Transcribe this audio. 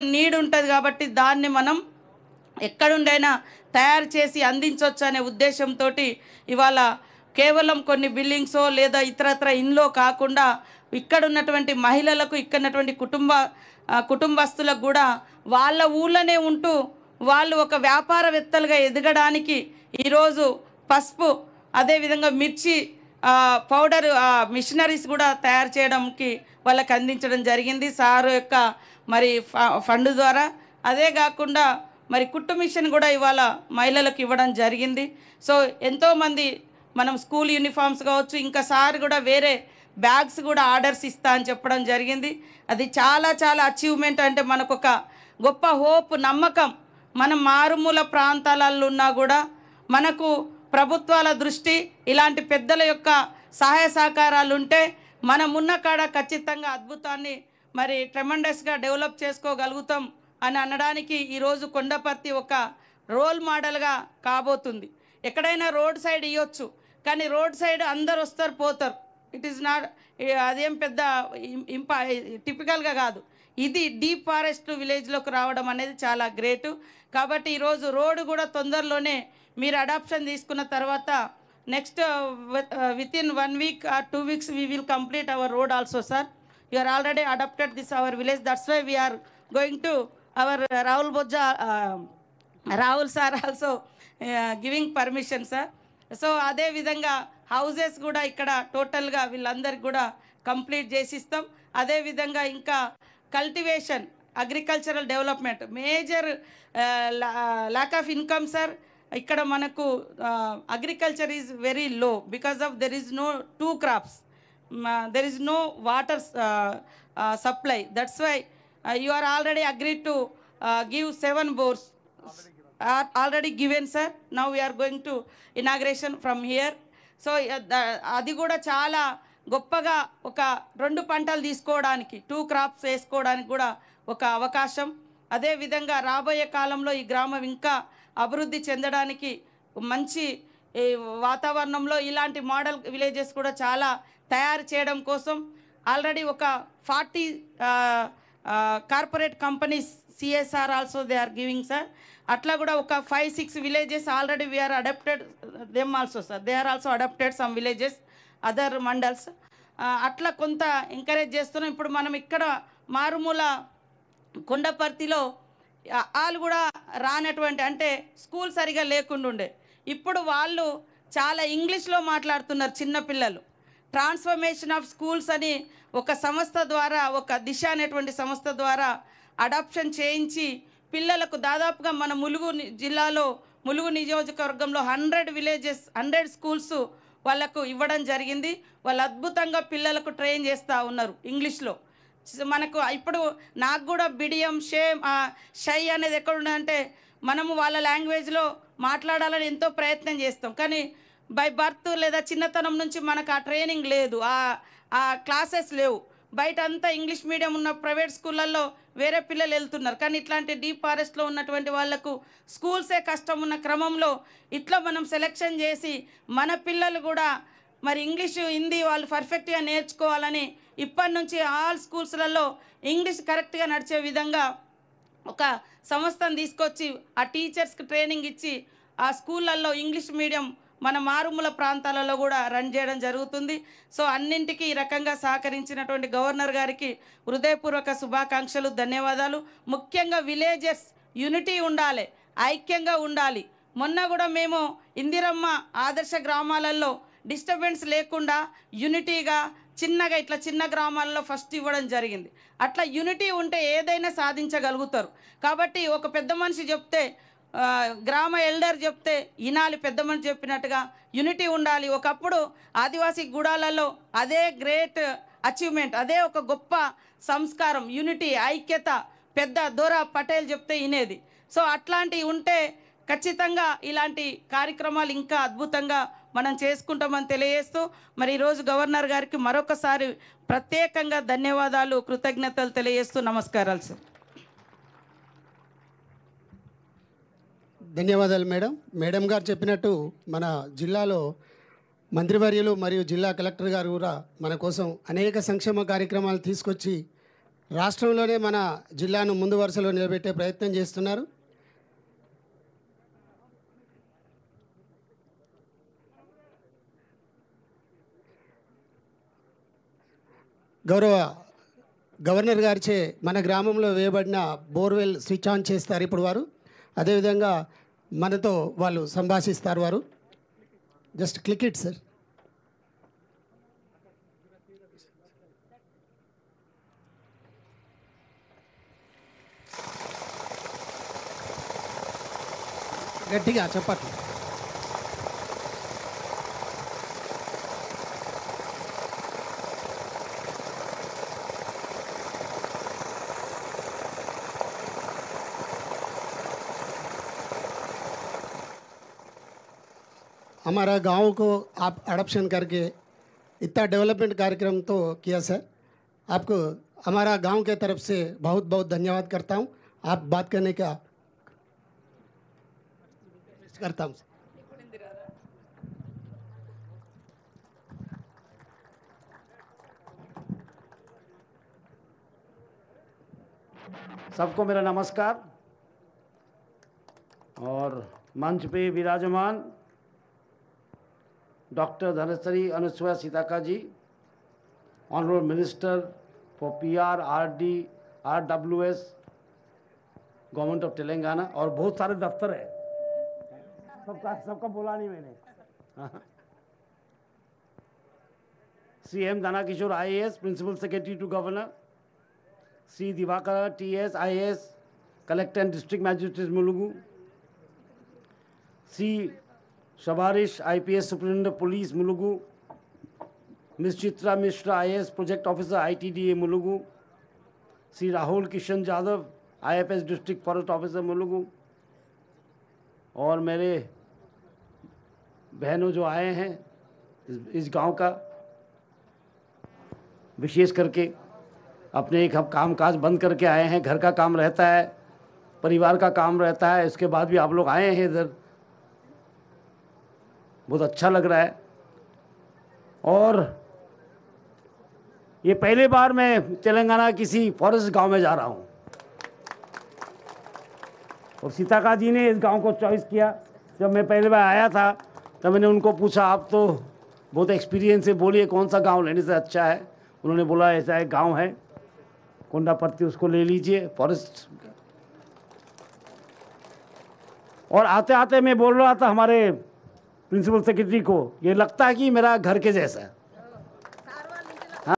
Need ఉంటుంది కాబట్టి దాన్ని మనం ఎక్కడుండైనా తయారు చేసి అందించవచ్చు అనే ఉద్దేశంతో ఇవాళ కేవలం కొన్ని బిల్డింగ్సో లేదా ఇతరత్ర ఇండ్లో కాకుండా ఇక్కడ ఉన్నటువంటి మహిళలకు ఇక్కడ ఉన్నటువంటి కుటుంబస్తులకు కూడా వాళ్ళ ఊళ్ళోనే ఉంటూ వాళ్ళు ఒక వ్యాపారవేత్తలుగా ఎదగడానికి ఈరోజు పసుపు అదేవిధంగా మిర్చి పౌడర్ మిషనరీస్ కూడా తయారు చేయడానికి వాళ్ళకి అందించడం జరిగింది సార్ యొక్క మరి ఫండ్ ద్వారా. అదే కాకుండా మరి కుట్టు మిషన్ కూడా ఇవాళ మహిళలకు ఇవ్వడం జరిగింది. సో ఎంతోమంది మనం స్కూల్ యూనిఫామ్స్ కావచ్చు, ఇంకా సార్ కూడా వేరే బ్యాగ్స్ కూడా ఆర్డర్స్ ఇస్తా అని చెప్పడం జరిగింది. అది చాలా చాలా అచీవ్మెంట్. అంటే మనకు ఒక గొప్ప హోప్, నమ్మకం. మనం మారుమూల ప్రాంతాలలో ఉన్నా కూడా మనకు ప్రభుత్వాల దృష్టి ఇలాంటి పెద్దల యొక్క సహాయ సహకారాలు ఉంటే మనం ఉన్న కాడ ఖచ్చితంగా అద్భుతాన్ని మరి ట్రెమండస్గా డెవలప్ చేసుకోగలుగుతాం అని అనడానికి ఈరోజు కొండపర్తి ఒక రోల్ మోడల్గా కాబోతుంది. ఎక్కడైనా రోడ్ సైడ్ ఇవ్వచ్చు, కానీ రోడ్ సైడ్ అందరు వస్తారు పోతారు. ఇట్ ఈస్ నాట్, అదేం పెద్ద టిపికల్గా కాదు. ఇది డీప్ ఫారెస్ట్ విలేజ్లోకి రావడం అనేది చాలా గ్రేటు. కాబట్టి ఈరోజు రోడ్డు కూడా తొందరలోనే మీరు అడాప్షన్ తీసుకున్న తర్వాత next within 1 week or 2 weeks we will complete our road also, sir. You are already adopted this our village. That's why we are going to our Rahul Bojja, Rahul sir also giving permission, sir. So అదే విధంగా houses కూడా ఇక్కడ టోటల్గా వీళ్ళందరికీ కూడా complete చేసిస్తాం. అదేవిధంగా ఇంకా cultivation, agricultural development, major lack of income sir. ఇక్కడ మనకు agriculture is very low because of there is no 2 crops, there is no water supply. That's why you are already agreed to give 7 bores. Already given, sir. Now we are going to inauguration from here. So అది కూడా చాలా గొప్పగా ఒక 2 పంటలు తీసుకోవడానికి, 2 crops వేసుకోవడానికి కూడా ఒక అవకాశం. అదేవిధంగా రాబోయే కాలంలో ఈ గ్రామం ఇంకా అభివృద్ధి చెందడానికి మంచి వాతావరణంలో ఇలాంటి మోడల్ విలేజెస్ కూడా చాలా తయారు చేయడం కోసం ఆల్రెడీ ఒక 40 corporate companies CSR also they are giving, sir. అట్లా కూడా ఒక 5-6 villages already we are adapted them also, sir. They are also adapted some villages, other mandals. అట్లా కొంత ఎంకరేజ్ చేస్తున్నాం. ఇప్పుడు మనం ఇక్కడ మారుమూల కొండపర్తిలో వాళ్ళు కూడా రానటువంటి, అంటే స్కూల్ సరిగా లేకుండా ఉండే, ఇప్పుడు వాళ్ళు చాలా ఇంగ్లీష్లో మాట్లాడుతున్నారు చిన్నపిల్లలు. ట్రాన్స్ఫర్మేషన్ ఆఫ్ స్కూల్స్ అని ఒక సంస్థ ద్వారా, ఒక దిశ అనేటువంటి సంస్థ ద్వారా అడాప్షన్ చేయించి పిల్లలకు దాదాపుగా మన ములుగు జిల్లాలో, ములుగు నియోజకవర్గంలో 100 villages, 100 schools వాళ్ళకు ఇవ్వడం జరిగింది. వాళ్ళు అద్భుతంగా పిల్లలకు ట్రైన్ చేస్తూ ఉన్నారు ఇంగ్లీష్లో. మనకు ఇప్పుడు నాకు కూడా బిడియం, షై అనేది ఎక్కడ ఉన్నదంటే మనము వాళ్ళ లాంగ్వేజ్లో మాట్లాడాలని ఎంతో ప్రయత్నం చేస్తాం, కానీ బై బర్త్ లేదా చిన్నతనం నుంచి మనకు ఆ ట్రైనింగ్ లేదు, ఆ క్లాసెస్ లేవు. బయట అంతా ఇంగ్లీష్ మీడియం ఉన్న ప్రైవేట్ స్కూళ్ళల్లో వేరే పిల్లలు వెళ్తున్నారు, కానీ ఇట్లాంటి డీప్ ఫారెస్ట్లో ఉన్నటువంటి వాళ్లకు స్కూల్సే కష్టం ఉన్న క్రమంలో ఇట్లా మనం సెలెక్షన్ చేసి మన పిల్లలు కూడా మరి ఇంగ్లీషు, హిందీ వాళ్ళు పర్ఫెక్ట్గా నేర్చుకోవాలని ఇప్పటి నుంచి ఆల్ స్కూల్స్లలో ఇంగ్లీష్ కరెక్ట్గా నడిచే విధంగా ఒక సంస్థను తీసుకొచ్చి ఆ టీచర్స్కి ట్రైనింగ్ ఇచ్చి ఆ స్కూళ్ళల్లో ఇంగ్లీష్ మీడియం మన మారుమూల ప్రాంతాలలో కూడా రన్ చేయడం జరుగుతుంది. సో అన్నింటికీ ఈ రకంగా సహకరించినటువంటి గవర్నర్ గారికి హృదయపూర్వక శుభాకాంక్షలు, ధన్యవాదాలు. ముఖ్యంగా విలేజెస్ యూనిటీ ఉండాలి, ఐక్యంగా ఉండాలి. మొన్న కూడా మేము ఇందిరమ్మ ఆదర్శ గ్రామాలలో డిస్టర్బెన్స్ లేకుండా యూనిటీగా చిన్నగా ఇట్లా చిన్న గ్రామాల్లో ఫస్ట్ ఇవ్వడం జరిగింది. అట్లా యూనిటీ ఉంటే ఏదైనా సాధించగలుగుతారు. కాబట్టి ఒక పెద్ద మనిషి చెప్తే, గ్రామ ఎల్డర్ చెప్తే వినాలి, పెద్ద మనిషి చెప్పినట్టుగా యూనిటీ ఉండాలి. ఒకప్పుడు ఆదివాసీ గూడాలలో అదే గ్రేట్ అచీవ్మెంట్, అదే ఒక గొప్ప సంస్కారం, యూనిటీ, ఐక్యత. పెద్ద దొర పటేల్ చెప్తే వినేది. సో అట్లాంటివి ఉంటే ఖచ్చితంగా ఇలాంటి కార్యక్రమాలు ఇంకా అద్భుతంగా మనం చేసుకుంటామని తెలియజేస్తూ మరి ఈరోజు గవర్నర్ గారికి మరొకసారి ప్రత్యేకంగా ధన్యవాదాలు, కృతజ్ఞతలు తెలియజేస్తూ నమస్కారాలు, సార్. ధన్యవాదాలు మేడం. మేడం గారు చెప్పినట్టు మన జిల్లాలో మంత్రివర్యులు మరియు జిల్లా కలెక్టర్ గారు కూడా మన కోసం అనేక సంక్షేమ కార్యక్రమాలు తీసుకొచ్చి రాష్ట్రంలోనే మన జిల్లాను ముందు వరుసలో నిలబెట్టే ప్రయత్నం చేస్తున్నారు. గౌరవ గవర్నర్ గారిచే మన గ్రామంలో వేయబడిన బోర్వెల్ స్విచ్ ఆన్ చేస్తారు ఇప్పుడు వారు. అదేవిధంగా మనతో వాళ్ళు సంభాషిస్తారు. వారు జస్ట్ క్లిక్ ఇట్ సార్. గట్టిగా చెప్పట్లు. हमारा गांव को आप अडॉप्शन करके इतना डेवलपमेंट कार्यक्रम तो किया सर. आपको हमारा गांव के तरफ से बहुत बहुत धन्यवाद करता हूं. आप बात करने का करता हूं. सबको मेरा नमस्कार. और मंच पे विराजमान doctor Dhanasri Anusuya Seethakka ji, honourable minister for PR, RD, RWS, government of Telangana, और बहुत सारे दफ्तर है, सबका बोला नहीं मैंने. C M Dana Kishore IAS, principal secretary to governor, C Diwakar TS IAS, collector and district magistrate Mulugu, C Sabarish IPS superintendent police Mulugu, miss Chitra Mishra IAS project officer ITDA Mulugu, C Rahul Kishan Yadav IFS district forest officer Mulugu, और मेरे बहनों जो आए हैं इस गांव का, विशेष करके अपने एक काम काज बंद करके आए हैं. घर का काम रहता है, परिवार का काम रहता है, इसके बाद भी आप लोग आए हैं इधर, बहुत अच्छा लग रहा है. और ये पहली बार मैं तेलंगाना किसी फॉरेस्ट गांव में जा रहा हूं, और सीताका जी ने इस गांव को चॉइस किया. जब मैं पहली बार आया था तब मैंने उनको पूछा, आप तो बहुत एक्सपीरियंस है, बोलिए कौन सा गांव लेने से अच्छा है. उन्होंने बोला ऐसा एक गांव है कोंडापत्ती, उसको ले लीजिए, फॉरेस्ट. और आते आते मैं बोल रहा था हमारे प्रिंसिपल सेक्रेटरी को, ये लगता है कि मेरा घर के जैसा है.